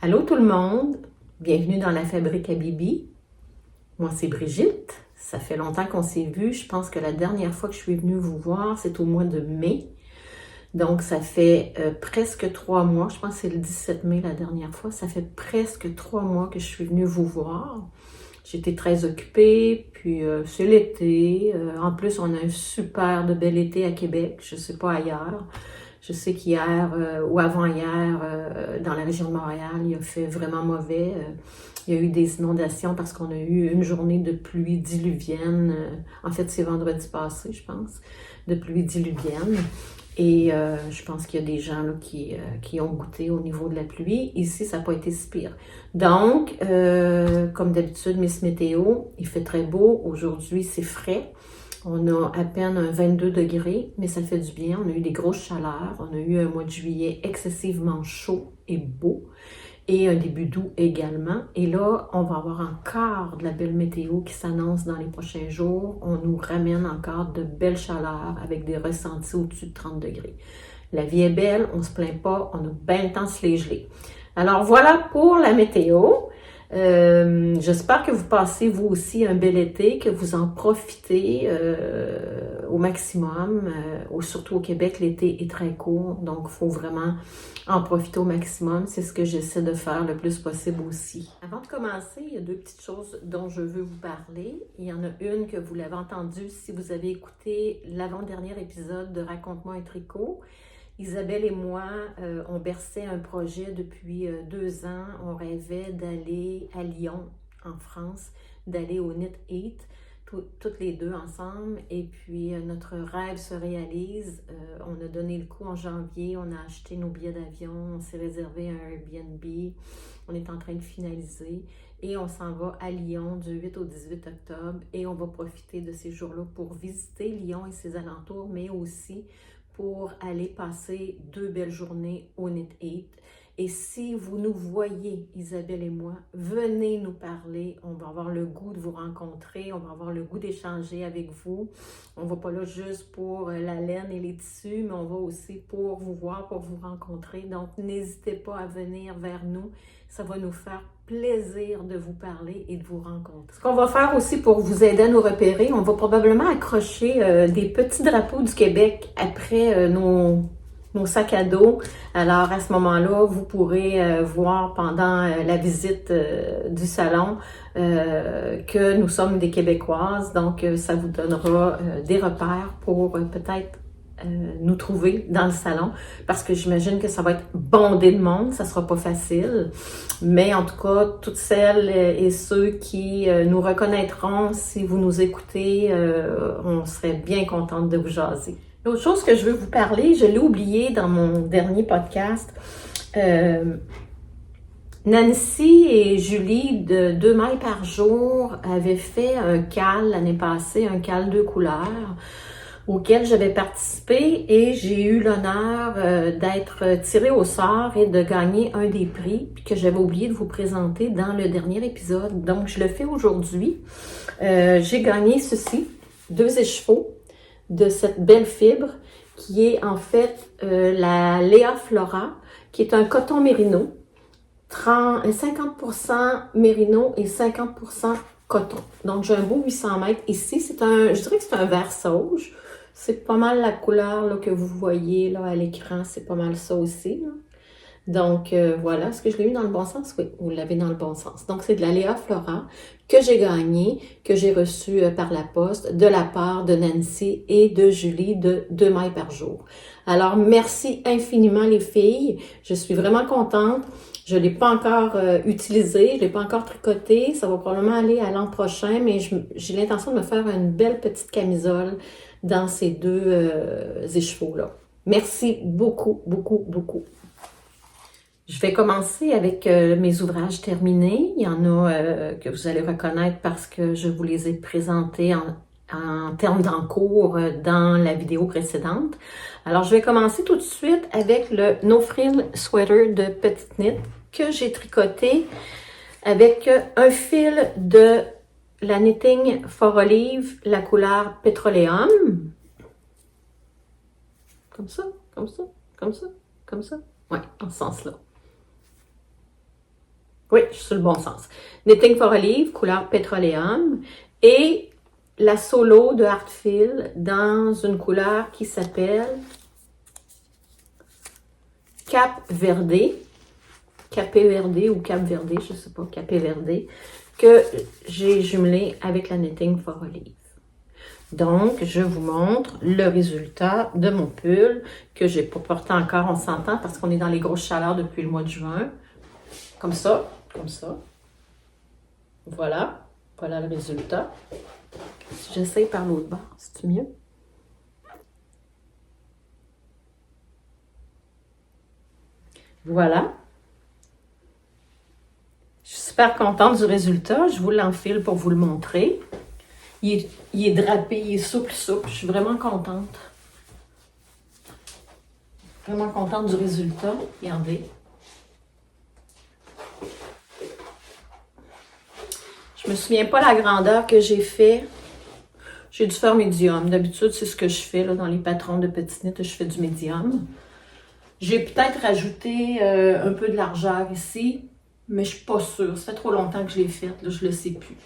Allô tout le monde, bienvenue dans la Fabrique à Bibi. Moi c'est Brigitte, ça fait longtemps qu'on s'est vu. Je pense que la dernière fois que je suis venue vous voir, c'est au mois de mai. Donc ça fait presque 3 mois, je pense que c'est le 17 mai la dernière fois. Ça fait presque 3 mois que je suis venue vous voir. J'étais très occupée, puis c'est l'été. En plus, on a un super de bel été à Québec, je sais pas ailleurs. Je sais qu'hier ou avant-hier, dans la région de Montréal, il a fait vraiment mauvais. Il y a eu des inondations parce qu'on a eu une journée de pluie diluvienne. En fait, c'est vendredi passé, je pense, de pluie diluvienne. Et je pense qu'il y a des gens là, qui ont goûté au niveau de la pluie. Ici, ça n'a pas été si pire. Donc, comme d'habitude, Miss Météo, il fait très beau. Aujourd'hui, c'est frais. On a à peine un 22 degrés, mais ça fait du bien. On a eu des grosses chaleurs. On a eu un mois de juillet excessivement chaud et beau. Et un début d'août également. Et là, on va avoir encore de la belle météo qui s'annonce dans les prochains jours. On nous ramène encore de belles chaleurs avec des ressentis au-dessus de 30 degrés. La vie est belle, on se plaint pas, on a bien le temps de se les geler. Alors voilà pour la météo. J'espère que vous passez vous aussi un bel été, que vous en profitez au maximum. Surtout au Québec, l'été est très court, donc il faut vraiment en profiter au maximum. C'est ce que j'essaie de faire le plus possible aussi. Avant de commencer, il y a 2 petites choses dont je veux vous parler. Il y en a une que vous l'avez entendue si vous avez écouté l'avant-dernier épisode de Raconte-moi un tricot. Isabelle et moi, on berçait un projet depuis 2 ans. On rêvait d'aller à Lyon, en France, d'aller au Knit Heat, toutes les deux ensemble. Et puis, notre rêve se réalise. On a donné le coup en janvier. On a acheté nos billets d'avion. On s'est réservé un Airbnb. On est en train de finaliser. Et on s'en va à Lyon du 8 au 18 octobre. Et on va profiter de ces jours-là pour visiter Lyon et ses alentours, mais aussi pour aller passer 2 belles journées au Knit Heat. Et si vous nous voyez, Isabelle et moi, venez nous parler. On va avoir le goût de vous rencontrer. On va avoir le goût d'échanger avec vous. On ne va pas là juste pour la laine et les tissus, mais on va aussi pour vous voir, pour vous rencontrer. Donc, n'hésitez pas à venir vers nous. Ça va nous faire plaisir de vous parler et de vous rencontrer. Ce qu'on va faire aussi pour vous aider à nous repérer, on va probablement accrocher des petits drapeaux du Québec après nos sacs à dos. Alors, à ce moment-là, vous pourrez voir pendant la visite du salon que nous sommes des Québécoises. Donc, ça vous donnera des repères pour peut-être nous trouver dans le salon, parce que j'imagine que ça va être bondé de monde, ça sera pas facile, mais en tout cas, toutes celles et ceux qui nous reconnaîtront, si vous nous écoutez, on serait bien contente de vous jaser. L'autre chose que je veux vous parler, je l'ai oublié dans mon dernier podcast, Nancy et Julie de 2 mailles par jour avaient fait un cal l'année passée, un cal 2 couleurs, auquel j'avais participé et j'ai eu l'honneur d'être tirée au sort et de gagner un des prix que j'avais oublié de vous présenter dans le dernier épisode. Donc, je le fais aujourd'hui. J'ai gagné ceci, 2 écheveaux de cette belle fibre qui est en fait la Léa Flora, qui est un coton mérino, 50% mérino et 50% coton. Donc, j'ai un beau 800 mètres ici. Je dirais que c'est un vert sauge. C'est pas mal la couleur là, que vous voyez là, à l'écran. C'est pas mal ça aussi. Là. Donc, voilà. Est-ce que je l'ai eu dans le bon sens? Oui, vous l'avez dans le bon sens. Donc, c'est de la Léa Flora que j'ai gagné, que j'ai reçu par la poste de la part de Nancy et de Julie de 2 mailles par jour. Alors, merci infiniment les filles. Je suis vraiment contente. Je ne l'ai pas encore utilisé, je ne l'ai pas encore tricoté. Ça va probablement aller à l'an prochain, mais j'ai l'intention de me faire une belle petite camisole dans ces 2 écheveaux-là. Merci beaucoup, beaucoup, beaucoup. Je vais commencer avec mes ouvrages terminés. Il y en a que vous allez reconnaître parce que je vous les ai présentés en termes d'encours dans la vidéo précédente. Alors, je vais commencer tout de suite avec le No Frill Sweater de Petite Knit que j'ai tricoté avec un fil de la Knitting for Olive, la couleur Petroleum. Comme ça, comme ça, comme ça, comme ça. Ouais, en ce sens-là. Oui, je suis sur le bon sens. Knitting for Olive, couleur Petroleum. Et la Solo de Artfil dans une couleur qui s'appelle Cap Verde. Capé Verde ou Cap Verde, je ne sais pas, Capé Verde, que j'ai jumelé avec la Knitting for Olive. Donc, je vous montre le résultat de mon pull que j'ai pas porté encore, on s'entend, parce qu'on est dans les grosses chaleurs depuis le mois de juin. Comme ça, comme ça. Voilà, voilà le résultat. Si j'essaye par l'autre bord, c'est mieux? Voilà. Je suis super contente du résultat. Je vous l'enfile pour vous le montrer. Il est drapé, il est souple. Je suis vraiment contente. Vraiment contente du résultat. Regardez. Je me souviens pas la grandeur que j'ai fait. J'ai dû faire médium. D'habitude, c'est ce que je fais là, dans les patrons de petites knits. Je fais du médium. J'ai peut-être rajouté un peu de largeur ici, mais je suis pas sûre. Ça fait trop longtemps que je l'ai faite, là, je le sais plus.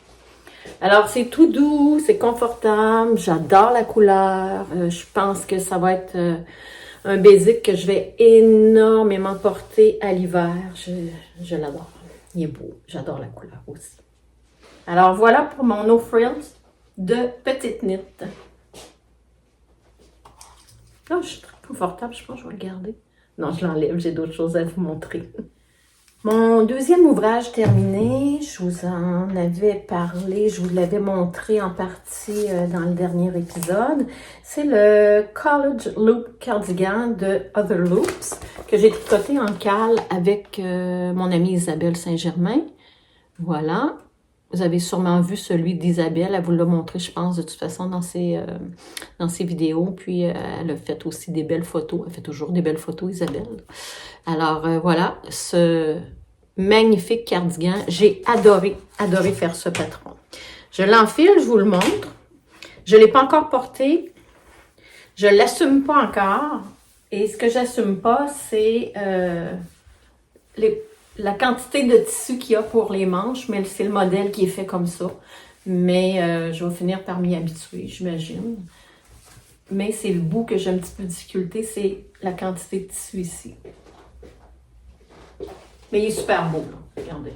Alors, c'est tout doux, c'est confortable. J'adore la couleur. Je pense que ça va être un basic que je vais énormément porter à l'hiver. Je l'adore. Il est beau. J'adore la couleur aussi. Alors, voilà pour mon No Frills de petite knit. Oh, je suis très confortable. Je pense que je vais le garder. Non, je l'enlève. J'ai d'autres choses à vous montrer. Mon deuxième ouvrage terminé, je vous en avais parlé, je vous l'avais montré en partie dans le dernier épisode. C'est le College Loop Cardigan de Other Loops que j'ai tricoté en cale avec mon amie Isabelle Saint-Germain. Voilà. Vous avez sûrement vu celui d'Isabelle. Elle vous l'a montré, je pense, de toute façon, dans ses vidéos. Puis, elle a fait aussi des belles photos. Elle fait toujours des belles photos, Isabelle. Alors, voilà, ce magnifique cardigan. J'ai adoré faire ce patron. Je l'enfile, je vous le montre. Je ne l'ai pas encore porté. Je ne l'assume pas encore. Et ce que j'assume pas, c'est la quantité de tissu qu'il y a pour les manches, mais c'est le modèle qui est fait comme ça. Mais je vais finir par m'y habituer, j'imagine. Mais c'est le bout que j'ai un petit peu de difficulté, c'est la quantité de tissu ici. Mais il est super beau, là. Regardez.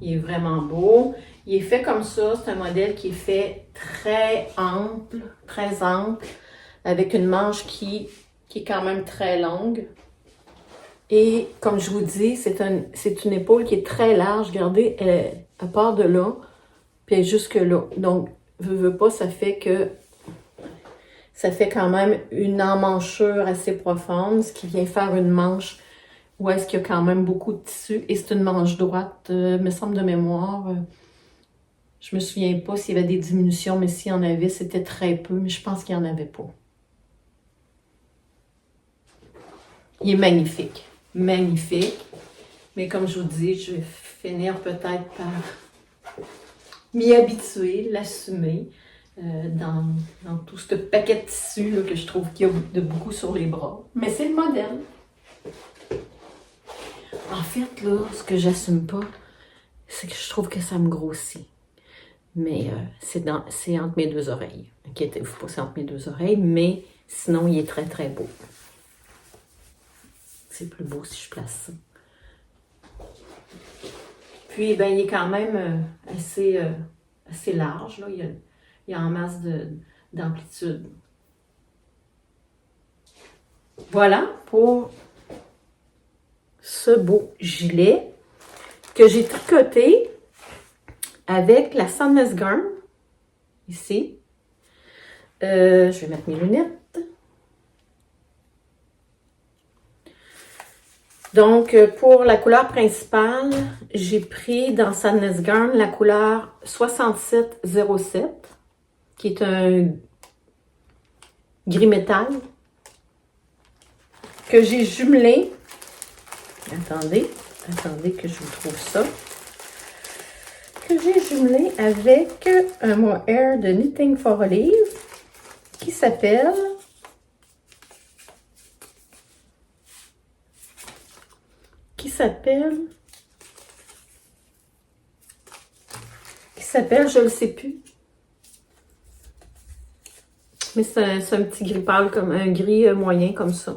Il est vraiment beau. Il est fait comme ça. C'est un modèle qui est fait très ample, avec une manche qui est quand même très longue. Et comme je vous dis, c'est une épaule qui est très large. Regardez, elle part de là, puis elle est jusque là. Donc, veux pas, ça fait quand même une emmanchure assez profonde, ce qui vient faire une manche où est-ce qu'il y a quand même beaucoup de tissu. Et c'est une manche droite, me semble de mémoire. Je me souviens pas s'il y avait des diminutions, mais s'il y en avait, c'était très peu, mais je pense qu'il n'y en avait pas. Il est magnifique. Magnifique. Mais comme je vous dis, je vais finir peut-être par m'y habituer, l'assumer dans tout ce paquet de tissu là, que je trouve qu'il y a de beaucoup sur les bras. Mais c'est le modèle. En fait, là, ce que j'assume pas, c'est que je trouve que ça me grossit. Mais c'est entre mes deux oreilles. Inquiétez-vous pas, c'est entre mes deux oreilles, mais sinon, il est très, très beau. C'est plus beau si je place ça. Puis, ben, il est quand même assez large. Là. Il y a en masse d'amplitude. Voilà pour ce beau gilet que j'ai tricoté avec la Sunless Garn, ici. Je vais mettre mes lunettes. Donc, pour la couleur principale, j'ai pris dans Sunless Garn la couleur 6707, qui est un gris métal, que j'ai jumelé. Attendez que je vous trouve ça. Que j'ai jumelé avec un mohair de Knitting for Olive qui s'appelle s'appelle, je ne le sais plus. Mais c'est un petit gris pâle, comme un gris moyen comme ça.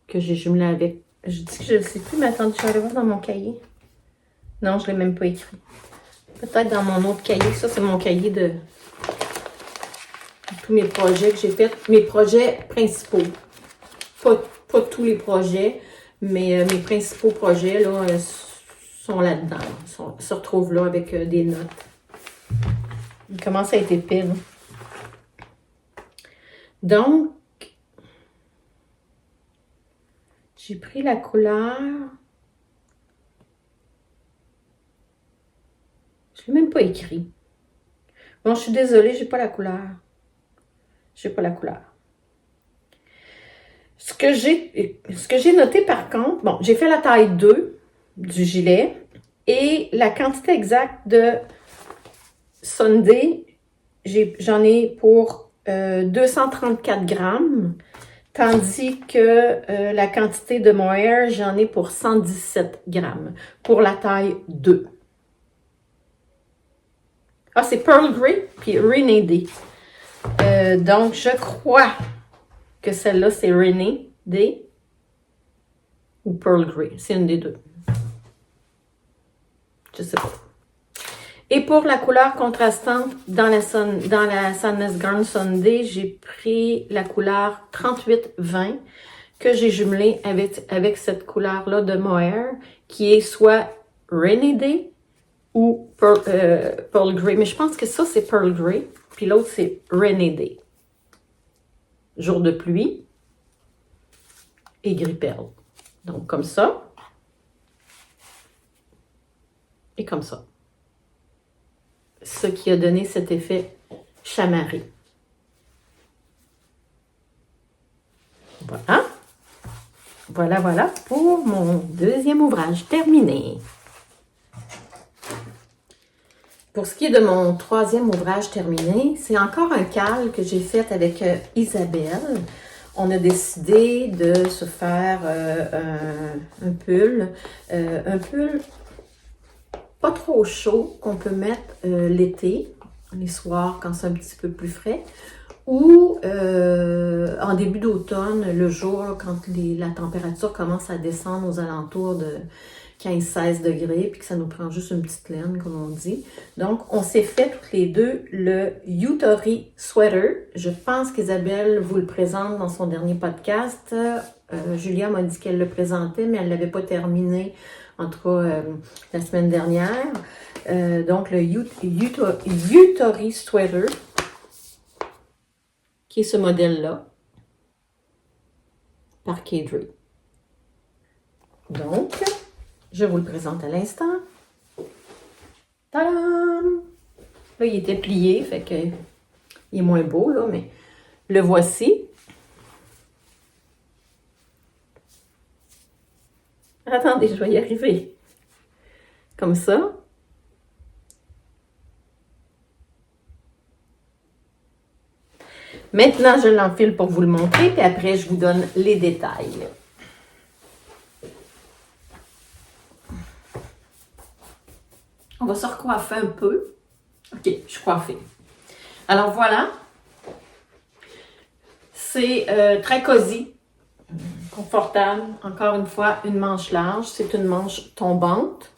Que j'ai jumelé avec. Je dis que je ne le sais plus, mais attendez, je vais aller voir dans mon cahier. Non, je ne l'ai même pas écrit. Peut-être dans mon autre cahier. Ça, c'est mon cahier de tous mes projets que j'ai faits. Mes projets principaux. Pas tous les projets, mais mes principaux projets là, sont là-dedans. Se retrouvent là avec des notes. Il commence à être épais, là. Donc, j'ai pris la couleur. Je ne l'ai même pas écrit. Bon, je suis désolée, j'ai pas la couleur. J'ai pas la couleur. Ce que j'ai noté par contre, bon, j'ai fait la taille 2 du gilet et la quantité exacte de Sunday, j'en ai pour 234 grammes, tandis que la quantité de mohair, j'en ai pour 117 grammes pour la taille 2. Ah, c'est Pearl Grey puis Rainy Day. Donc, je crois que celle-là, c'est Rainy Day ou Pearl Grey. C'est une des deux. Je sais pas. Et pour la couleur contrastante, dans la Sandnes Garn Sunday, j'ai pris la couleur 38-20 que j'ai jumelée avec cette couleur-là de mohair, qui est soit Rainy Day ou Pearl Grey. Mais je pense que ça, c'est Pearl Grey. Puis l'autre, c'est Rainy Day. Jour de pluie et gris perle. Donc, comme ça. Et comme ça. Ce qui a donné cet effet chamarré. Voilà. Voilà pour mon deuxième ouvrage terminé. Pour ce qui est de mon troisième ouvrage terminé, c'est encore un cal que j'ai fait avec Isabelle. On a décidé de se faire un pull pas trop chaud qu'on peut mettre l'été, les soirs quand c'est un petit peu plus frais, ou en début d'automne, le jour quand la température commence à descendre aux alentours de 15-16 degrés, puis que ça nous prend juste une petite laine, comme on dit. Donc, on s'est fait toutes les deux le Yutori Sweater. Je pense qu'Isabelle vous le présente dans son dernier podcast. Julia m'a dit qu'elle le présentait, mais elle ne l'avait pas terminé, en tout cas la semaine dernière. Donc, le Yutori Sweater, qui est ce modèle-là, par Kadri. Donc, je vous le présente à l'instant. Tadam! Là, il était plié, fait que il est moins beau, là, mais le voici. Attendez, je vais y arriver. Comme ça. Maintenant, je l'enfile pour vous le montrer, puis après, je vous donne les détails. On va se recoiffer un peu. OK, je suis coiffée. Alors voilà. C'est très cosy, confortable. Encore une fois, une manche large. C'est une manche tombante.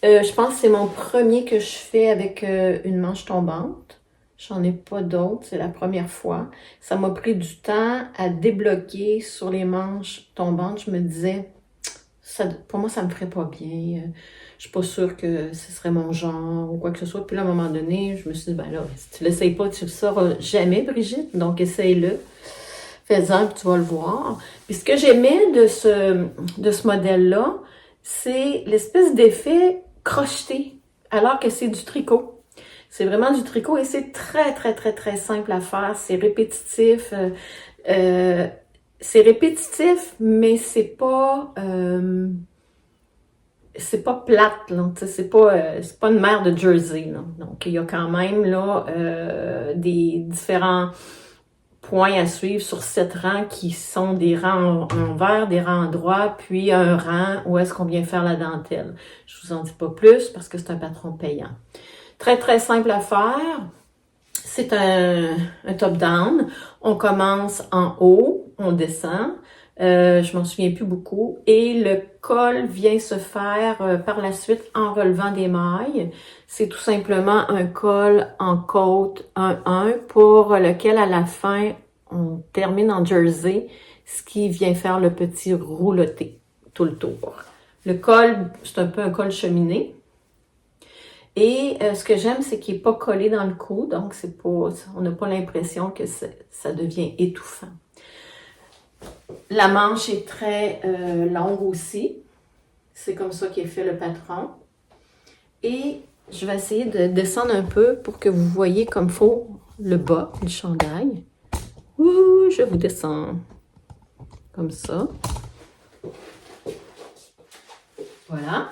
Je pense que c'est mon premier que je fais avec une manche tombante. J'en ai pas d'autres, c'est la première fois. Ça m'a pris du temps à débloquer sur les manches tombantes. Je me disais, pour moi, ça me ferait pas bien. Je suis pas sûre que ce serait mon genre ou quoi que ce soit. Puis là, à un moment donné, je me suis dit, ben là, si tu l'essayes pas, tu le sauras jamais, Brigitte. Donc, essaye-le. Fais-en, puis tu vas le voir. Puis ce que j'aimais de ce modèle-là, c'est l'espèce d'effet crocheté, alors que c'est du tricot. C'est vraiment du tricot et c'est très, très, très, très simple à faire. C'est répétitif. C'est répétitif, mais c'est pas plate, là. C'est pas une mer de Jersey, là. Donc, il y a quand même là des différents points à suivre sur 7 rangs qui sont des rangs en vert, des rangs en droit, puis un rang où est-ce qu'on vient faire la dentelle. Je vous en dis pas plus parce que c'est un patron payant. Très, très simple à faire. C'est un top-down. On commence en haut, on descend. Je m'en souviens plus beaucoup. Et le col vient se faire par la suite en relevant des mailles. C'est tout simplement un col en côte 1-1 pour lequel à la fin, on termine en jersey, ce qui vient faire le petit rouloté tout le tour. Le col, c'est un peu un col cheminé. Et ce que j'aime, c'est qu'il n'est pas collé dans le cou, donc c'est pas, on n'a pas l'impression que ça devient étouffant. La manche est très longue aussi. C'est comme ça qu'est fait le patron. Et je vais essayer de descendre un peu pour que vous voyez comme faut le bas du chandail. Ouh, je vous descends comme ça. Voilà.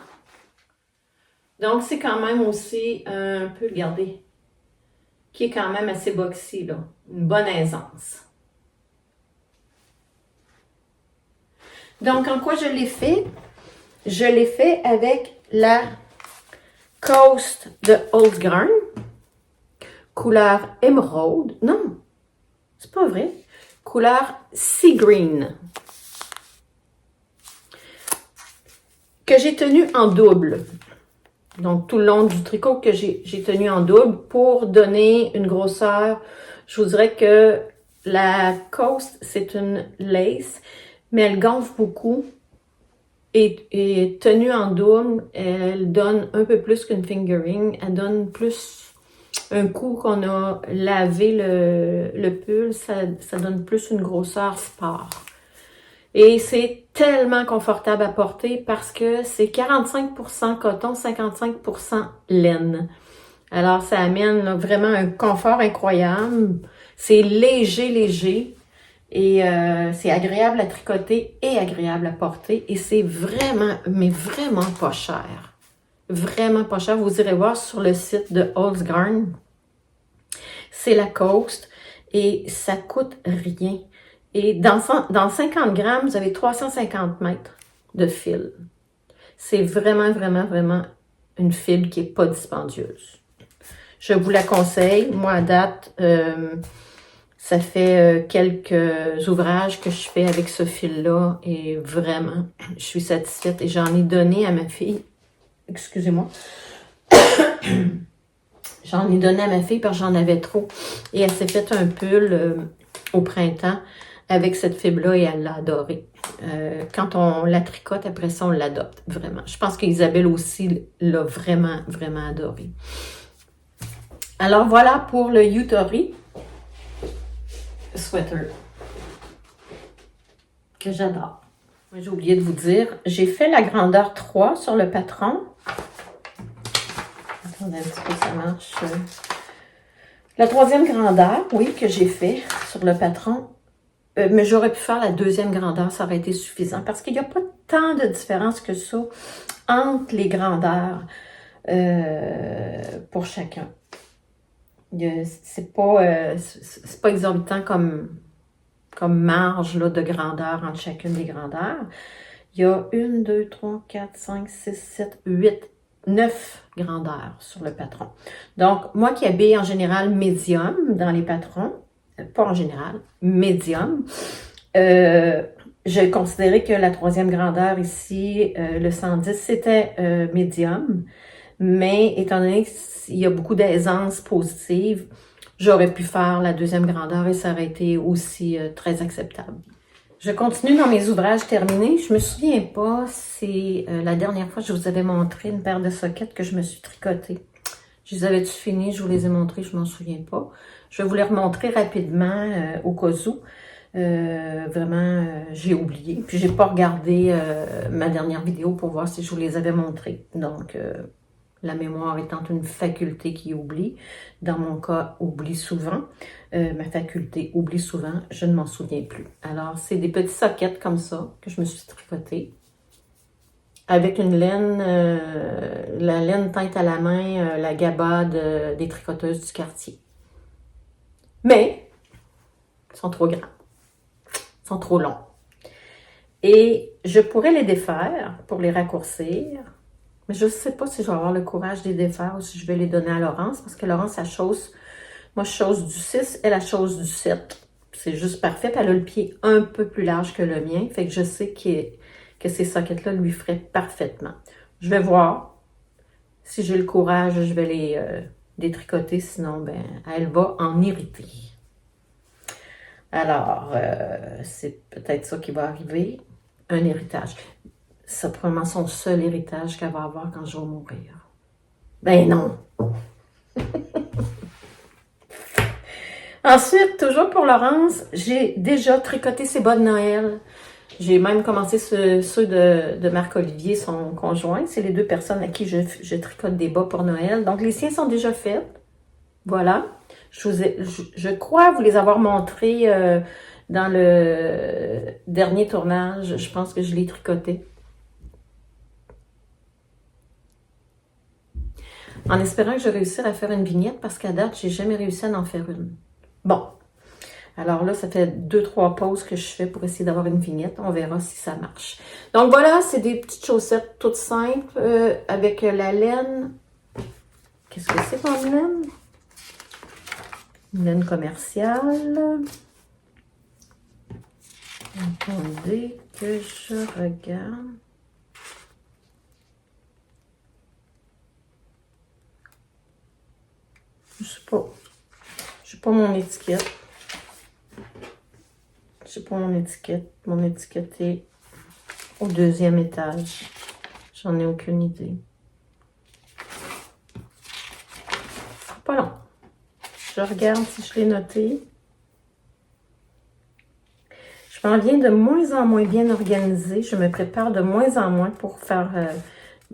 Donc, c'est quand même aussi un peu, regardez, qui est quand même assez boxy, là. Une bonne aisance. Donc, en quoi je l'ai fait? Je l'ai fait avec la Coast de Holzgarn, couleur émeraude. Non, c'est pas vrai. Couleur Sea Green. Que j'ai tenu en double. Donc, tout le long du tricot que j'ai tenu en double pour donner une grosseur. Je vous dirais que la Coast, c'est une lace, mais elle gonfle beaucoup. Et tenue en double, elle donne un peu plus qu'une fingering. Elle donne plus un coup qu'on a lavé le pull. Ça donne plus une grosseur sport. Et c'est tellement confortable à porter parce que c'est 45% coton, 55% laine. Alors, ça amène là, vraiment un confort incroyable. C'est léger, léger. Et c'est agréable à tricoter et agréable à porter. Et c'est vraiment, mais vraiment pas cher. Vraiment pas cher. Vous irez voir sur le site de Holzgarn. C'est la Coast. Et ça coûte rien. Et dans 50 grammes, vous avez 350 mètres de fil. C'est vraiment, vraiment, vraiment une fibre qui n'est pas dispendieuse. Je vous la conseille. Moi, à date, ça fait quelques ouvrages que je fais avec ce fil-là. Et vraiment, je suis satisfaite. Et j'en ai donné à ma fille. Excusez-moi. J'en ai donné à ma fille parce que j'en avais trop. Et elle s'est fait un pull au printemps avec cette fibre-là et elle l'a adorée. Quand on la tricote, après ça, on l'adopte, vraiment. Je pense qu'Isabelle aussi l'a vraiment, vraiment adorée. Alors, voilà pour le Yutori sweater que j'adore. J'ai oublié de vous dire, j'ai fait la grandeur 3 sur le patron. Attendez un petit peu, ça marche. La troisième grandeur, oui, que j'ai fait sur le patron. Mais j'aurais pu faire la deuxième grandeur, ça aurait été suffisant parce qu'il n'y a pas tant de différence que ça entre les grandeurs pour chacun. C'est pas exorbitant comme marge là, de grandeur entre chacune des grandeurs. Il y a 1, 2, 3, 4, 5, 6, 7, 8, 9 grandeurs sur le patron. Donc, moi qui habille en général médium dans les patrons, pas en général, médium. J'ai considéré que la troisième grandeur ici, le 110, c'était médium. Mais étant donné qu'il y a beaucoup d'aisance positive, j'aurais pu faire la deuxième grandeur et ça aurait été aussi très acceptable. Je continue dans mes ouvrages terminés. Je me souviens pas, c'est la dernière fois que je vous avais montré une paire de sockets que je me suis tricotée. Je les avais-tu fini? Je vous les ai montrés, je m'en souviens pas. Je vais vous les remontrer rapidement au cas où. Vraiment, j'ai oublié. Puis, j'ai pas regardé ma dernière vidéo pour voir si je vous les avais montrés. Donc, la mémoire étant une faculté qui oublie. Dans mon cas, oublie souvent. Ma faculté oublie souvent. Je ne m'en souviens plus. Alors, c'est des petits sockets comme ça que je me suis tricotés. Avec une laine, la laine teinte à la main, la gabade des tricoteuses du quartier. Mais, Ils sont trop grands. Ils sont trop longs. Et je pourrais les défaire pour les raccourcir. Mais je ne sais pas si je vais avoir le courage de les défaire ou si je vais les donner à Laurence. Parce que Laurence, elle chausse. Moi, je chausse du 6, elle chausse du 7. C'est juste parfait. Puis elle a le pied un peu plus large que le mien. Fait que je sais que ces sockets-là lui feraient parfaitement. Je vais voir. Si j'ai le courage, je vais les tricoter. Sinon, ben, elle va en irriter. Alors, c'est peut-être ça qui va arriver. Un héritage. C'est probablement son seul héritage qu'elle va avoir quand je vais mourir. Ben non! Ensuite, toujours pour Laurence, j'ai déjà tricoté ses bas de Noël. J'ai même commencé ceux de Marc-Olivier, son conjoint. C'est les deux personnes à qui je tricote des bas pour Noël. Donc, les siens sont déjà faits. Voilà. Je crois vous les avoir montrés dans le dernier tournage. Je pense que je l'ai tricoté. En espérant que je réussisse à faire une vignette parce qu'à date, j'ai jamais réussi à en faire une. Bon. Alors là, ça fait 2-3 pauses que je fais pour essayer d'avoir une vignette. On verra si ça marche. Donc voilà, c'est des petites chaussettes toutes simples avec la laine. Qu'est-ce que c'est comme laine? Une laine commerciale. Attendez que je regarde. Je sais pas. Je n'ai pas mon étiquette. Je n'ai pas mon étiquette. Mon étiquette est au 2e étage. J'en ai aucune idée. Pas long. Je regarde si je l'ai noté. Je m'en viens de moins en moins bien organisée. Je me prépare de moins en moins pour faire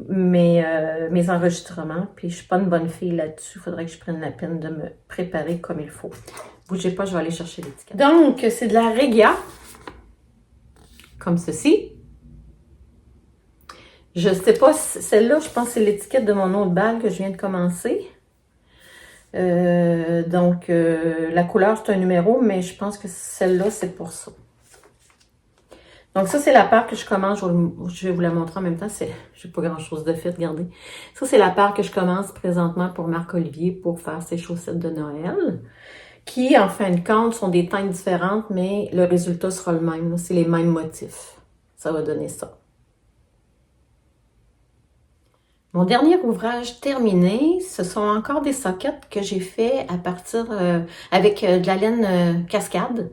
mes enregistrements. Puis je suis pas une bonne fille là-dessus. Il faudrait que je prenne la peine de me préparer comme il faut. Bougez pas, je vais aller chercher l'étiquette. Donc, c'est de la Regia. Comme ceci. Je sais pas, celle-là, je pense que c'est l'étiquette de mon autre balle que je viens de commencer. Donc, la couleur, c'est un numéro, mais je pense que celle-là, c'est pour ça. Donc, ça, c'est la paire que je commence. Je vais vous la montrer en même temps. Je n'ai pas grand-chose de fait, regardez. Ça, c'est la paire que je commence présentement pour Marc-Olivier pour faire ses chaussettes de Noël, qui, en fin de compte, sont des teintes différentes, mais le résultat sera le même. C'est les mêmes motifs. Ça va donner ça. Mon dernier ouvrage terminé, ce sont encore des sockets que j'ai fait à partir avec de la laine cascade.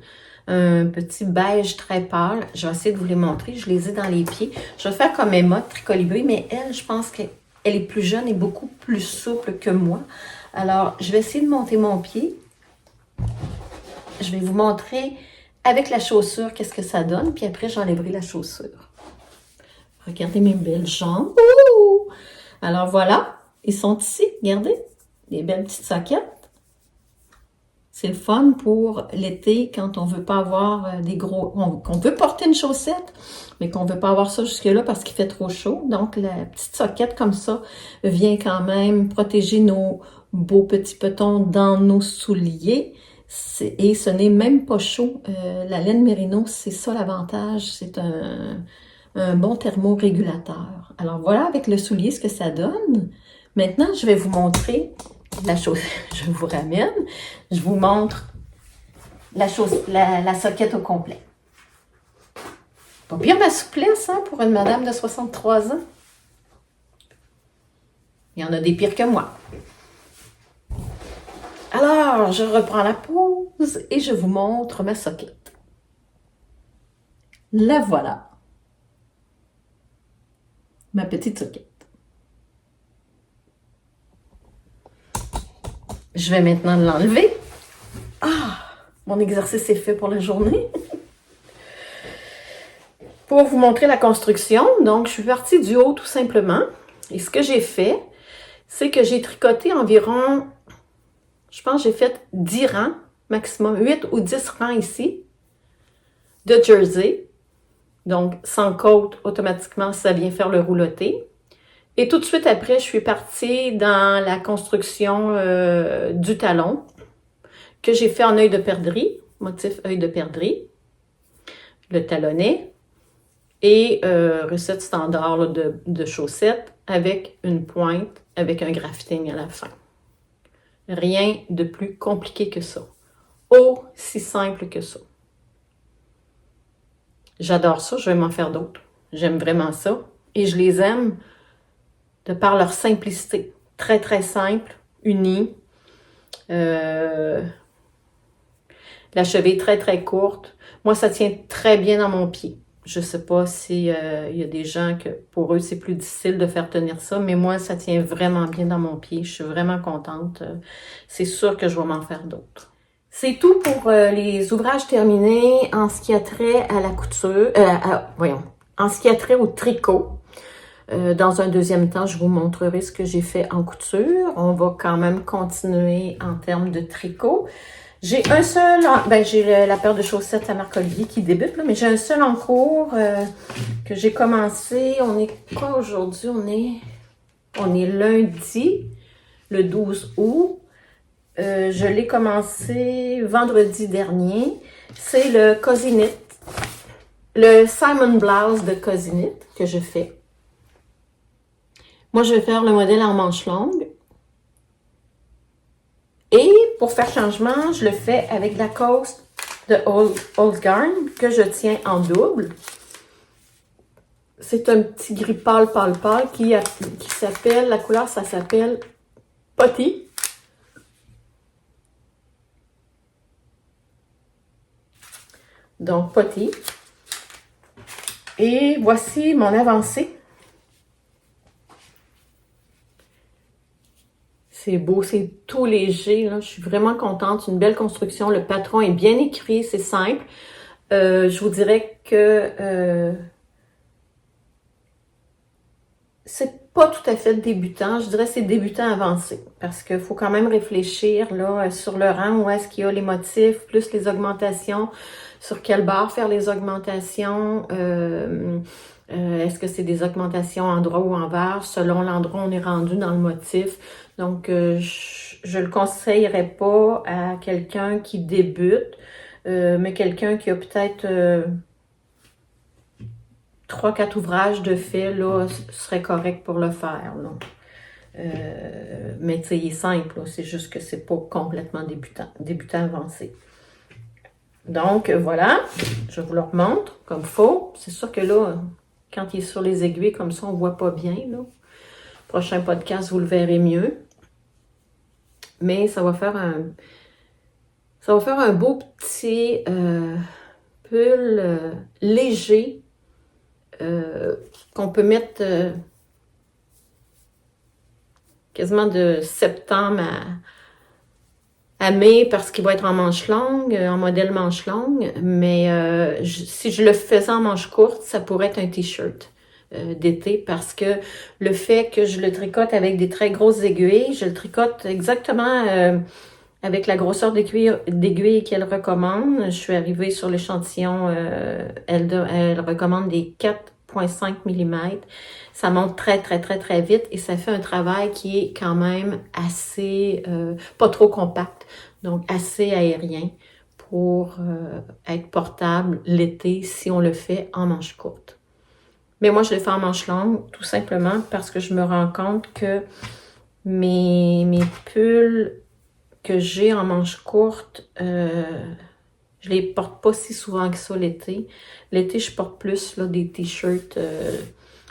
Un petit beige très pâle. Je vais essayer de vous les montrer. Je les ai dans les pieds. Je vais faire comme Emma Tricolibri, mais elle, je pense qu'elle est plus jeune et beaucoup plus souple que moi. Alors, je vais essayer de monter mon pied. Je vais vous montrer avec la chaussure qu'est-ce que ça donne. Puis après, j'enlèverai la chaussure. Regardez mes belles jambes. Ouh! Alors voilà, ils sont ici, regardez, les belles petites sockets. C'est le fun pour l'été quand on veut pas avoir des gros... qu'on veut porter une chaussette, mais qu'on veut pas avoir ça jusque-là parce qu'il fait trop chaud. Donc la petite socket comme ça vient quand même protéger nos beaux petits petons dans nos souliers. Et ce n'est même pas chaud. La laine mérino, c'est ça l'avantage, c'est un bon thermorégulateur. Alors voilà avec le soulier ce que ça donne. Maintenant, je vais vous montrer la chose. Je vous ramène. Je vous montre la socket au complet. Pas bien ma souplesse hein, pour une madame de 63 ans. Il y en a des pires que moi. Alors, je reprends la pause et je vous montre ma socket. La voilà. Ma petite socket. Je vais maintenant l'enlever. Ah, mon exercice est fait pour la journée. Pour vous montrer la construction, donc je suis partie du haut tout simplement. Et ce que j'ai fait, c'est que j'ai tricoté environ, je pense que j'ai fait 10 rangs, maximum 8 ou 10 rangs ici, de jersey. Donc, sans côte, automatiquement, ça vient faire le rouloté. Et tout de suite après, je suis partie dans la construction du talon que j'ai fait en œil de perdrix. motif œil de perdrix, le talonnet et recette standard là, de chaussettes avec une pointe, avec un grafting à la fin. Rien de plus compliqué que ça. Aussi simple que ça. J'adore ça, je vais m'en faire d'autres. J'aime vraiment ça. Et je les aime de par leur simplicité. Très, très simple, unie. La cheville très, très courte. Moi, ça tient très bien dans mon pied. Je sais pas si y a des gens que pour eux, c'est plus difficile de faire tenir ça, mais moi, ça tient vraiment bien dans mon pied. Je suis vraiment contente. C'est sûr que je vais m'en faire d'autres. C'est tout pour les ouvrages terminés en ce qui a trait à la couture, en ce qui a trait au tricot. Dans un deuxième temps, je vous montrerai ce que j'ai fait en couture. On va quand même continuer en termes de tricot. J'ai un seul, j'ai la paire de chaussettes à Marc Olivier qui débute, là, mais j'ai un seul en cours que j'ai commencé. On est quoi aujourd'hui? On est lundi, le 12 août. Je l'ai commencé vendredi dernier. C'est le Cozy Knit, le Simon Blouse de Cozy Knit que je fais. Moi, je vais faire le modèle en manche longue. Et pour faire changement, je le fais avec la Coast de Old Garn que je tiens en double. C'est un petit gris pâle qui s'appelle, la couleur, ça s'appelle Potty. Donc, Potty. Et voici mon avancée. C'est beau, c'est tout léger. Là. Je suis vraiment contente. Une belle construction. Le patron est bien écrit, c'est simple. Je vous dirais que c'est pas tout à fait débutant. Je dirais que c'est débutant avancé. Parce qu'il faut quand même réfléchir là, sur le rang, où est-ce qu'il y a les motifs, plus les augmentations, sur quelle barre faire les augmentations. Est-ce que c'est des augmentations en droit ou en vers? Selon l'endroit où on est rendu dans le motif. Donc, je le conseillerais pas à quelqu'un qui débute, mais quelqu'un qui a peut-être 3-4 ouvrages de fait, là, serait correct pour le faire. Mais tu sais, il est simple, c'est juste que c'est pas complètement débutant avancé. Donc, voilà, je vous le remontre comme faut. C'est sûr que là, quand il est sur les aiguilles comme ça, on voit pas bien, là. Prochain podcast, vous le verrez mieux. Mais ça va faire un beau petit pull léger qu'on peut mettre quasiment de septembre à mai parce qu'il va être en manche longue, en modèle manche longue. Mais si je le faisais en manche courte, ça pourrait être un t-shirt d'été parce que le fait que je le tricote avec des très grosses aiguilles, je le tricote exactement avec la grosseur d'aiguille qu'elle recommande. Je suis arrivée sur l'échantillon, elle recommande des 4,5 mm. Ça monte très, très, très, très vite et ça fait un travail qui est quand même assez, pas trop compact, donc assez aérien pour être portable l'été si on le fait en manche courte. Mais moi, je le fais en manche longue, tout simplement parce que je me rends compte que mes pulls que j'ai en manche courte, je les porte pas si souvent que ça l'été. L'été, je porte plus là, des t-shirts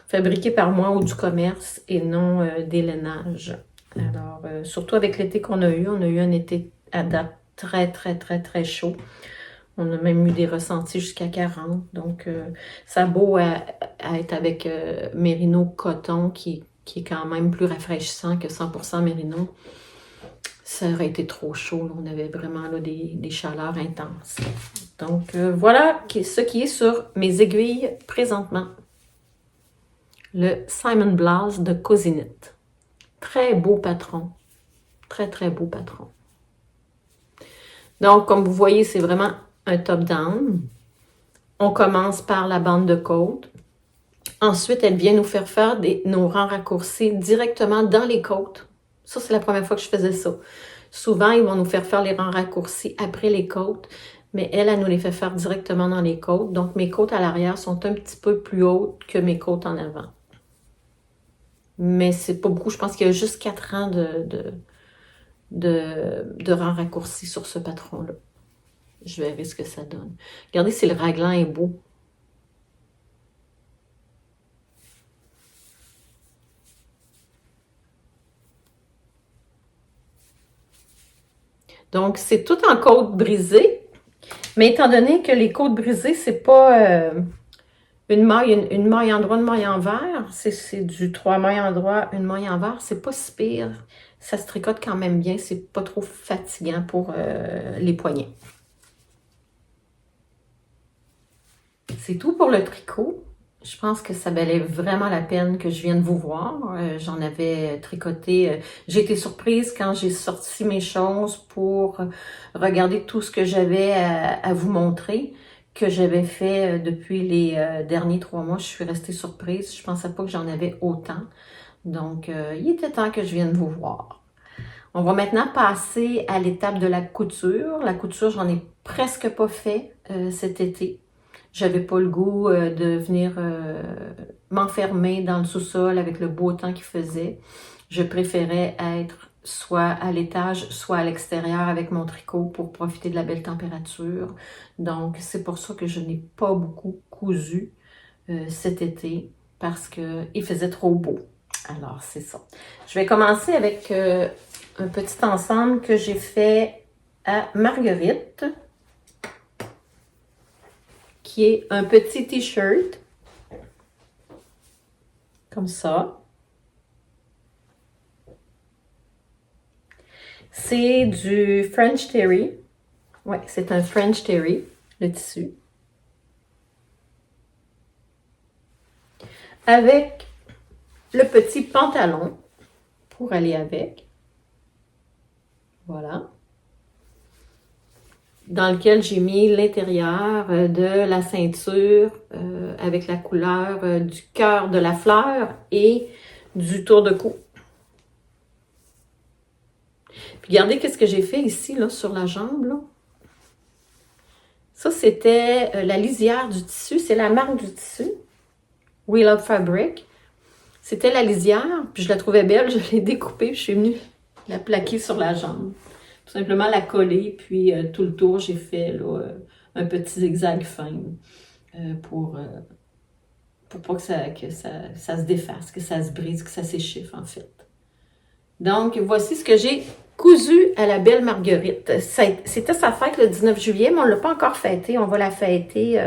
fabriqués par moi ou du commerce et non des lainages. Alors, surtout avec l'été qu'on a eu un été à date très, très, très, très chaud. On a même eu des ressentis jusqu'à 40. Donc, ça a beau être avec mérino coton qui est quand même plus rafraîchissant que 100% mérino. Ça aurait été trop chaud. Là. On avait vraiment là, des chaleurs intenses. Donc, voilà ce qui est sur mes aiguilles présentement. Le Simon Blouse de Cozy Knit. Très beau patron. Très, très beau patron. Donc, comme vous voyez, c'est vraiment un top-down. On commence par la bande de côte. Ensuite, elle vient nous faire nos rangs raccourcis directement dans les côtes. Ça, c'est la première fois que je faisais ça. Souvent, ils vont nous faire les rangs raccourcis après les côtes. mais elle nous les fait faire directement dans les côtes. Donc, mes côtes à l'arrière sont un petit peu plus hautes que mes côtes en avant. Mais c'est pas beaucoup. Je pense qu'il y a juste 4 rangs de rangs raccourcis sur ce patron-là. Je verrai ce que ça donne. Regardez si le raglan est beau. Donc, c'est tout en côte brisée. Mais étant donné que les côtes brisées, c'est pas une maille en droit, une maille en vert. C'est du 3 mailles en droit, une maille en vert. C'est pas si pire. Ça se tricote quand même bien. C'est pas trop fatigant pour les poignets. C'est tout pour le tricot. Je pense que ça valait vraiment la peine que je vienne vous voir. J'en avais tricoté. J'ai été surprise quand j'ai sorti mes choses pour regarder tout ce que j'avais à vous montrer, que j'avais fait depuis les derniers 3 mois. Je suis restée surprise. Je pensais pas que j'en avais autant. Donc, il était temps que je vienne vous voir. On va maintenant passer à l'étape de la couture. La couture, j'en ai presque pas fait cet été. J'avais pas le goût de venir m'enfermer dans le sous-sol avec le beau temps qu'il faisait. Je préférais être soit à l'étage, soit à l'extérieur avec mon tricot pour profiter de la belle température. Donc, c'est pour ça que je n'ai pas beaucoup cousu cet été parce qu'il faisait trop beau. Alors, c'est ça. Je vais commencer avec un petit ensemble que j'ai fait à Marguerite, qui est un petit t-shirt, comme ça. C'est du French Terry. Ouais, c'est un French Terry, le tissu. Avec le petit pantalon pour aller avec. Voilà. Dans lequel j'ai mis l'intérieur de la ceinture avec la couleur du cœur de la fleur et du tour de cou. Puis regardez qu'est-ce que j'ai fait ici, là, sur la jambe, là. Ça, c'était la lisière du tissu. C'est la marque du tissu. We Love Fabric. C'était la lisière, puis je la trouvais belle. Je l'ai découpée, puis je suis venue la plaquer sur la jambe. Tout simplement la coller, puis tout le tour, j'ai fait là, un petit zigzag fin pour pas que ça se défasse, que ça se brise, que ça s'échiffe en fait. Donc, voici ce que j'ai cousu à la belle Marguerite. C'était sa fête le 19 juillet, mais on ne l'a pas encore fêtée. On va la fêter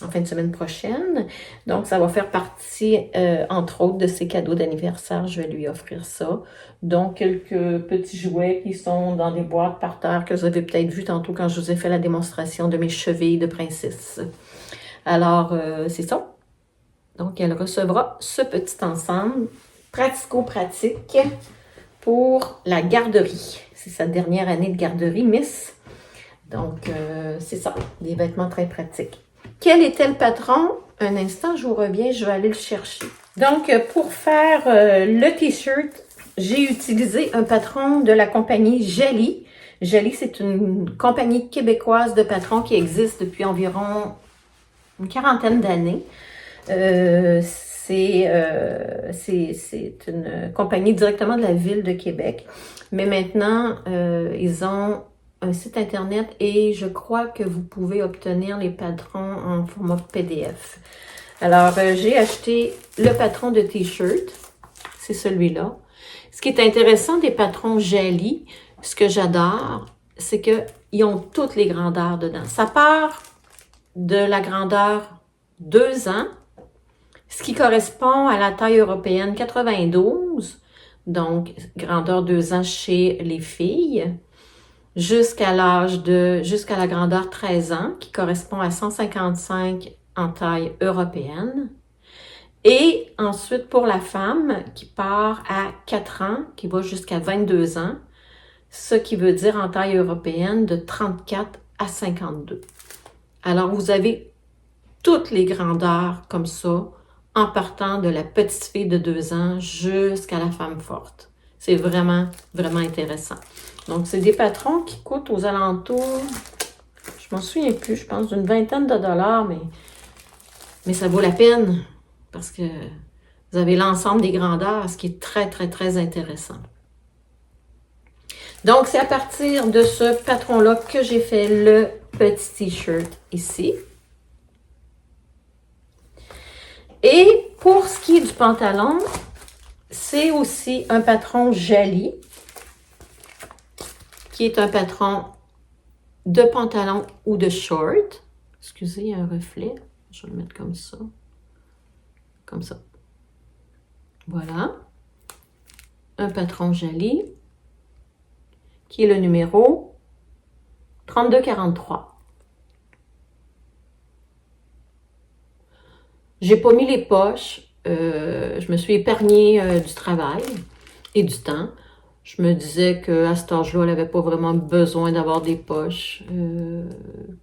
en fin de semaine prochaine. Donc, ça va faire partie, entre autres, de ses cadeaux d'anniversaire. Je vais lui offrir ça. Donc, quelques petits jouets qui sont dans des boîtes par terre que vous avez peut-être vu tantôt quand je vous ai fait la démonstration de mes chevilles de princesse. Alors, c'est ça. Donc, elle recevra ce petit ensemble pratico-pratique pour la garderie. C'est sa dernière année de garderie, Miss. Donc, c'est ça. Des vêtements très pratiques. Quel était le patron? Un instant, je vous reviens, je vais aller le chercher. Donc, pour faire le t-shirt, j'ai utilisé un patron de la compagnie Jali. Jali, c'est une compagnie québécoise de patrons qui existe depuis environ une 40aine d'années. C'est une compagnie directement de la ville de Québec. Mais maintenant, ils ont un site internet et je crois que vous pouvez obtenir les patrons en format PDF. Alors, j'ai acheté le patron de t-shirt. C'est celui-là. Ce qui est intéressant des patrons Jali, ce que j'adore, c'est qu'ils ont toutes les grandeurs dedans. Ça part de la grandeur 2 ans, ce qui correspond à la taille européenne 92, donc grandeur 2 ans chez les filles, jusqu'à la grandeur 13 ans, qui correspond à 155 en taille européenne. Et ensuite, pour la femme, qui part à 4 ans, qui va jusqu'à 22 ans, ce qui veut dire en taille européenne de 34 à 52. Alors, vous avez toutes les grandeurs comme ça, en partant de la petite fille de 2 ans jusqu'à la femme forte. C'est vraiment, vraiment intéressant. Donc, c'est des patrons qui coûtent aux alentours, m'en souviens plus, je pense d'une vingtaine de dollars, mais ça vaut la peine parce que vous avez l'ensemble des grandeurs, ce qui est très, très, très intéressant. Donc, c'est à partir de ce patron-là que j'ai fait le petit t-shirt ici. Et pour ce qui est du pantalon, c'est aussi un patron Jali, qui est un patron de pantalon ou de short. Excusez, il y a un reflet. Je vais le mettre comme ça. Comme ça. Voilà. Un patron Jali, qui est le numéro 3243. J'ai pas mis les poches. Je me suis épargnée du travail et du temps. Je me disais qu'à cet âge-là, elle n'avait pas vraiment besoin d'avoir des poches,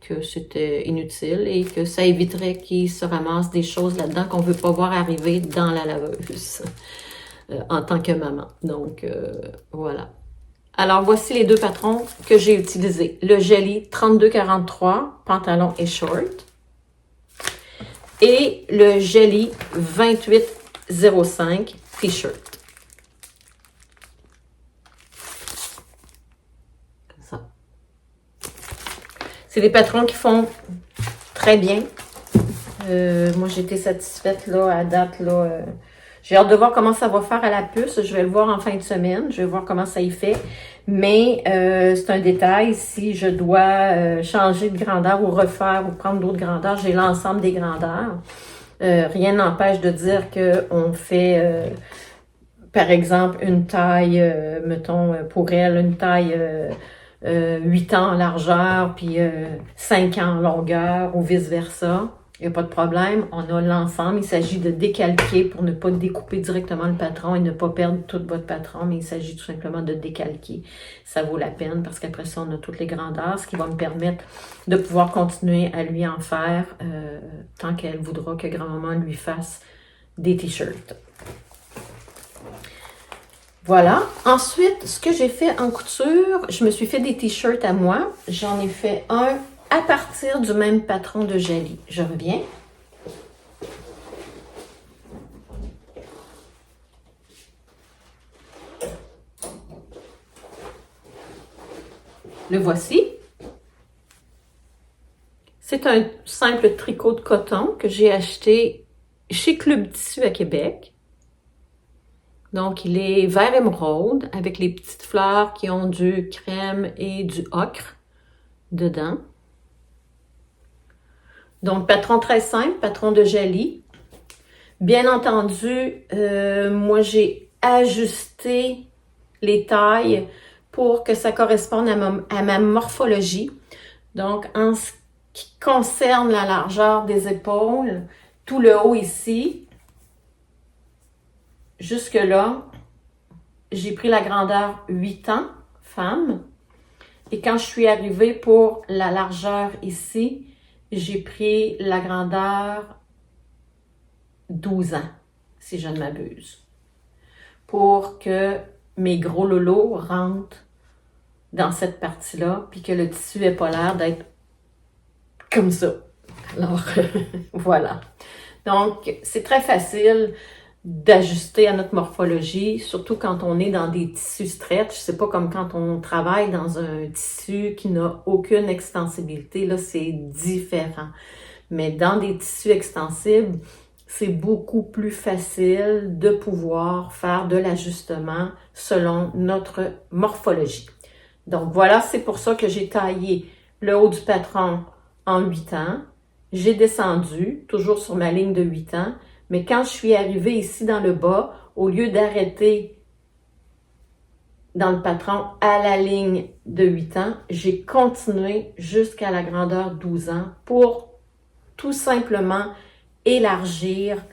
que c'était inutile et que ça éviterait qu'il se ramasse des choses là-dedans qu'on ne veut pas voir arriver dans la laveuse en tant que maman. Donc, voilà. Alors, voici les deux patrons que j'ai utilisés. Le Jali 3243, pantalon et short. Et le Jali 2805, t-shirt. Comme ça. C'est des patrons qui font très bien. Moi, j'ai été satisfaite là, à date. Là, j'ai hâte de voir comment ça va faire à la puce. Je vais le voir en fin de semaine. Je vais voir comment ça y fait. Mais c'est un détail. Si je dois changer de grandeur ou refaire ou prendre d'autres grandeurs, j'ai l'ensemble des grandeurs. Rien n'empêche de dire qu'on fait, par exemple, une taille, mettons, pour elle, une taille 8 ans en largeur, puis 5 ans en longueur, ou vice-versa. Il n'y a pas de problème, on a l'ensemble. Il s'agit de décalquer pour ne pas découper directement le patron et ne pas perdre tout votre patron, mais il s'agit tout simplement de décalquer. Ça vaut la peine parce qu'après ça, on a toutes les grandeurs, ce qui va me permettre de pouvoir continuer à lui en faire tant qu'elle voudra que grand-maman lui fasse des t-shirts. Voilà. Ensuite, ce que j'ai fait en couture, je me suis fait des t-shirts à moi. J'en ai fait un à partir du même patron de Jali. Je reviens. Le voici. C'est un simple tricot de coton que j'ai acheté chez Club Tissu à Québec. Donc, il est vert émeraude avec les petites fleurs qui ont du crème et du ocre dedans. Donc, patron très simple, patron de Jali. Bien entendu, moi, j'ai ajusté les tailles pour que ça corresponde à ma morphologie. Donc, en ce qui concerne la largeur des épaules, tout le haut ici, jusque là, j'ai pris la grandeur 8 ans, femme. Et quand je suis arrivée pour la largeur ici, j'ai pris la grandeur 12 ans, si je ne m'abuse, pour que mes gros lolos rentrent dans cette partie-là, puis que le tissu n'ait pas l'air d'être comme ça. Alors, voilà. Donc, c'est très facile d'ajuster à notre morphologie, surtout quand on est dans des tissus stretch. C'est pas comme quand on travaille dans un tissu qui n'a aucune extensibilité. Là, c'est différent. Mais dans des tissus extensibles, c'est beaucoup plus facile de pouvoir faire de l'ajustement selon notre morphologie. Donc voilà, c'est pour ça que j'ai taillé le haut du patron en 8 ans. J'ai descendu, toujours sur ma ligne de 8 ans, mais quand je suis arrivée ici dans le bas, au lieu d'arrêter dans le patron à la ligne de 8 ans, j'ai continué jusqu'à la grandeur 12 ans pour tout simplement élargir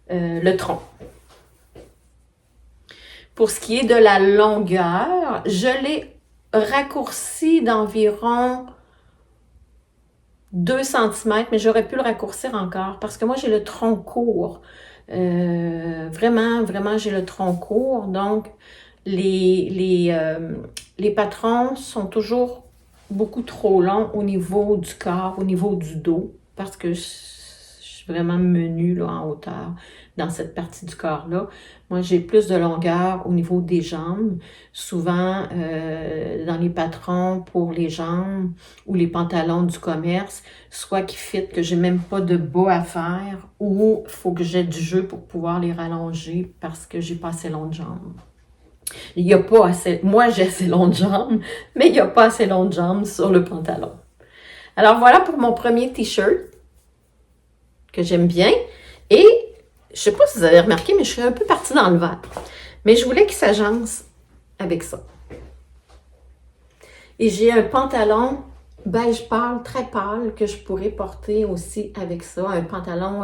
le tronc. Pour ce qui est de la longueur, je l'ai raccourci d'environ 2 cm, mais j'aurais pu le raccourcir encore parce que moi, j'ai le tronc court. Vraiment, j'ai le tronc court. Donc, les patrons sont toujours beaucoup trop long au niveau du corps, au niveau du dos, parce que je suis vraiment menue là, en hauteur dans cette partie du corps-là. Moi, j'ai plus de longueur au niveau des jambes. Souvent, dans les patrons pour les jambes ou les pantalons du commerce, soit qui fit que j'ai même pas de bas à faire, ou il faut que j'ai du jeu pour pouvoir les rallonger parce que j'ai pas assez longues jambes. Il y a pas assez, moi j'ai assez longues jambes, mais il n'y a pas assez longues jambes sur le pantalon. Alors voilà pour mon premier t-shirt que j'aime bien. Et je sais pas si vous avez remarqué, mais je suis un peu partie dans le vert. Mais je voulais qu'il s'agence avec ça. Et j'ai un pantalon beige pâle, très pâle, que je pourrais porter aussi avec ça. Un pantalon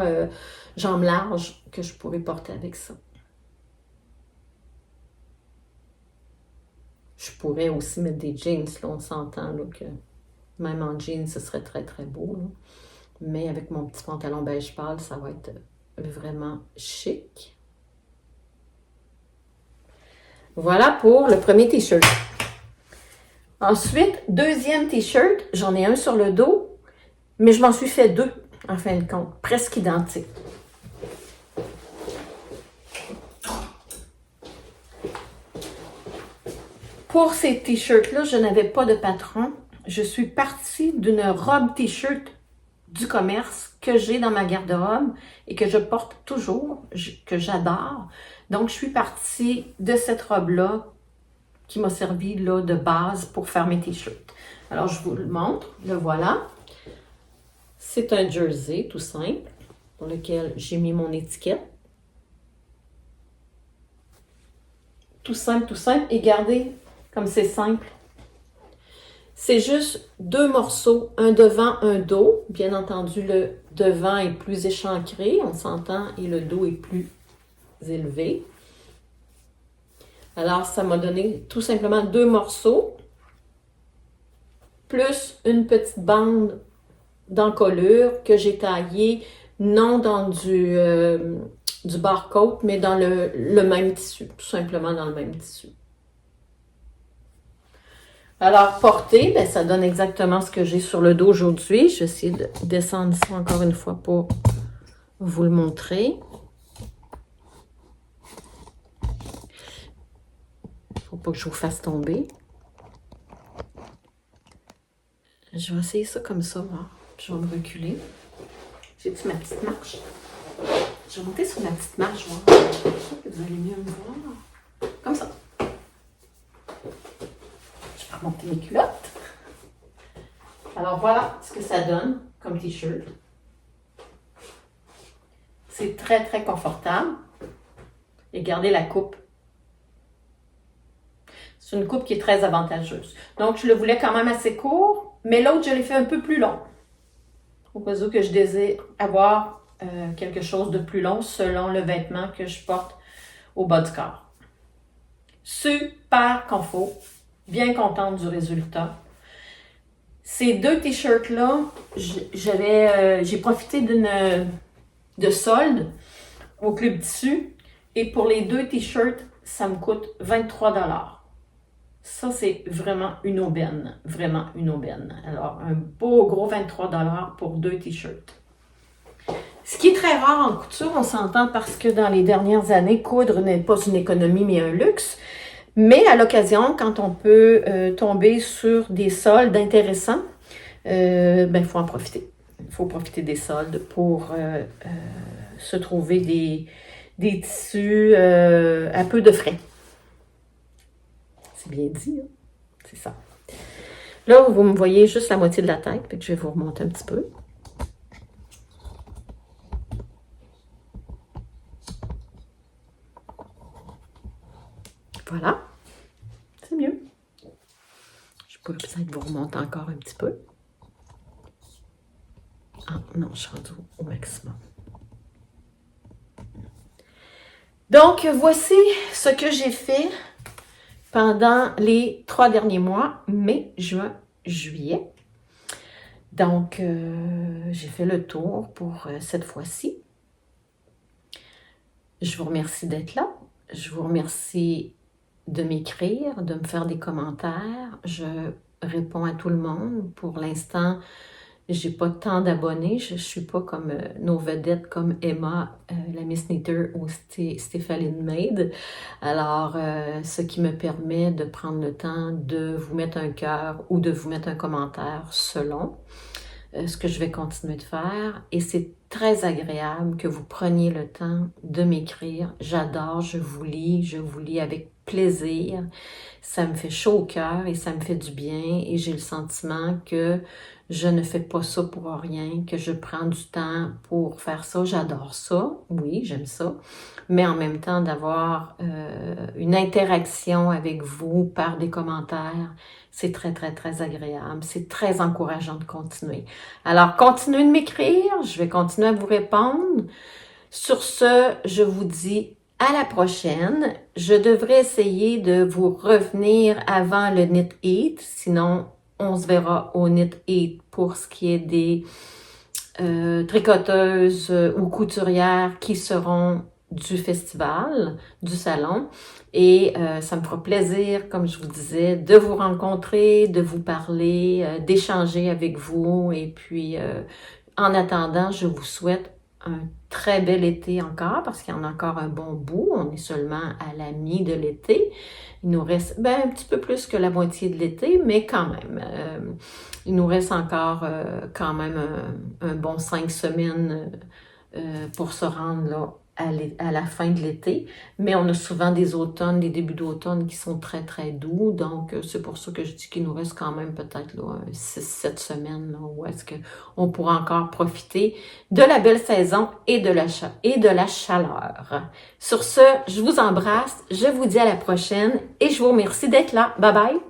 jambes larges que je pourrais porter avec ça. Je pourrais aussi mettre des jeans, là, on s'entend là, que même en jeans, ce serait très très beau. Là. Mais avec mon petit pantalon beige pâle, ça va être vraiment chic. Voilà pour le premier t-shirt. Ensuite, deuxième t-shirt, j'en ai un sur le dos, mais je m'en suis fait deux, en fin de compte, presque identiques. Pour ces t-shirts-là, je n'avais pas de patron. Je suis partie d'une robe t-shirt du commerce que j'ai dans ma garde-robe et que je porte toujours, que j'adore. Donc, je suis partie de cette robe-là qui m'a servi là, de base pour faire mes t-shirts. Alors, je vous le montre. Le voilà. C'est un jersey tout simple pour lequel j'ai mis mon étiquette. Tout simple. Et regardez comme c'est simple. C'est juste deux morceaux, un devant, un dos. Bien entendu, le devant est plus échancré, on s'entend, et le dos est plus élevé. Alors, ça m'a donné tout simplement deux morceaux, plus une petite bande d'encolure que j'ai taillée, non dans du barcode, mais dans le même tissu, tout simplement dans le même tissu. Alors, porter, ben, ça donne exactement ce que j'ai sur le dos aujourd'hui. Je vais essayer de descendre ici encore une fois pour vous le montrer. Il ne faut pas que je vous fasse tomber. Je vais essayer ça comme ça, moi. Je vais me reculer. J'ai-tu ma petite marche? Je vais monter sur ma petite marche, moi. Que vous allez mieux me voir. Comme ça. Je vais remonter mes culottes. Alors voilà ce que ça donne comme t-shirt. C'est très très confortable. Et regardez la coupe. C'est une coupe qui est très avantageuse. Donc je le voulais quand même assez court, mais l'autre je l'ai fait un peu plus long. Au cas où que je désire avoir quelque chose de plus long selon le vêtement que je porte au bas du corps. Super confort. Bien contente du résultat. Ces deux t-shirts-là, j'ai profité de solde au Club Tissu. Et pour les deux t-shirts, ça me coûte 23 $. Ça, c'est vraiment une aubaine. Vraiment une aubaine. Alors, un beau gros 23 $ pour deux t-shirts. Ce qui est très rare en couture, on s'entend parce que dans les dernières années, coudre n'est pas une économie, mais un luxe. Mais à l'occasion, quand on peut tomber sur des soldes intéressants, il faut en profiter. Il faut profiter des soldes pour se trouver des tissus à peu de frais. C'est bien dit, hein? C'est ça. Là, vous me voyez juste la moitié de la tête, puis je vais vous remonter un petit peu. Voilà. C'est mieux. Je pourrais peut-être vous remonter encore un petit peu. Ah non, je suis rendue au maximum. Donc, voici ce que j'ai fait pendant les 3 derniers mois, mai, juin, juillet. Donc, j'ai fait le tour pour cette fois-ci. Je vous remercie d'être là. Je vous remercie de m'écrire, de me faire des commentaires. Je réponds à tout le monde. Pour l'instant, j'ai pas tant d'abonnés. Je suis pas comme nos vedettes comme Emma, la Miss Knitter ou Stéphanie Maid. Alors, ce qui me permet de prendre le temps de vous mettre un cœur ou de vous mettre un commentaire selon ce que je vais continuer de faire. Et c'est très agréable que vous preniez le temps de m'écrire. J'adore, je vous lis avec plaisir. Ça me fait chaud au cœur et ça me fait du bien et j'ai le sentiment que je ne fais pas ça pour rien, que je prends du temps pour faire ça. J'adore ça, oui, j'aime ça, mais en même temps d'avoir une interaction avec vous par des commentaires, c'est très, très, très agréable. C'est très encourageant de continuer. Alors, continuez de m'écrire, je vais continuer à vous répondre. Sur ce, je vous dis à la prochaine. Je devrais essayer de vous revenir avant le Knit Eat, sinon on se verra au Knit Eat pour ce qui est des tricoteuses ou couturières qui seront du festival, du salon. Et ça me fera plaisir, comme je vous disais, de vous rencontrer, de vous parler, d'échanger avec vous. Et puis, en attendant, je vous souhaite un très bel été encore, parce qu'il y en a encore un bon bout. On est seulement à la mi de l'été. Il nous reste un petit peu plus que la moitié de l'été, mais quand même. Il nous reste encore quand même un bon 5 semaines pour se rendre là à la fin de l'été, mais on a souvent des automnes, des débuts d'automne qui sont très, très doux, donc c'est pour ça que je dis qu'il nous reste quand même peut-être 6-7 semaines là, où est-ce qu'on pourra encore profiter de la belle saison et de la chaleur. Sur ce, je vous embrasse, je vous dis à la prochaine et je vous remercie d'être là. Bye bye!